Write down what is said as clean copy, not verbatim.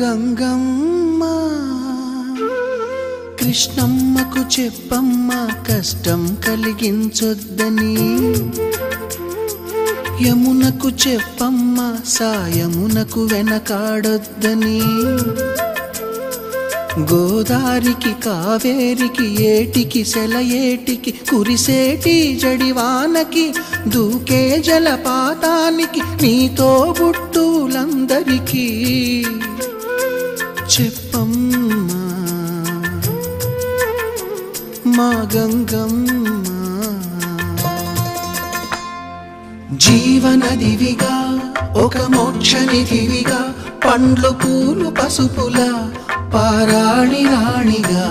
గంగమ్మ కృష్ణమ్మకు చెప్పమ్మ కష్టం కలిగించొద్దని, యమునకు చెప్పమ్మ సాయమునకు వెనకాడొద్దని, గోదారికి కావేరికి ఏటికి సెలయేటికి కురిసేటి జడివానకి దూకే జలపాతానికి నీతో బుట్టులందరికీ చెప్పమ్మా మా గంగమ్మ. జీవనదివిగా ఒక మోక్షనిధివిగా పండ్లు పూలు పసుపుల పారాణి రాణిగా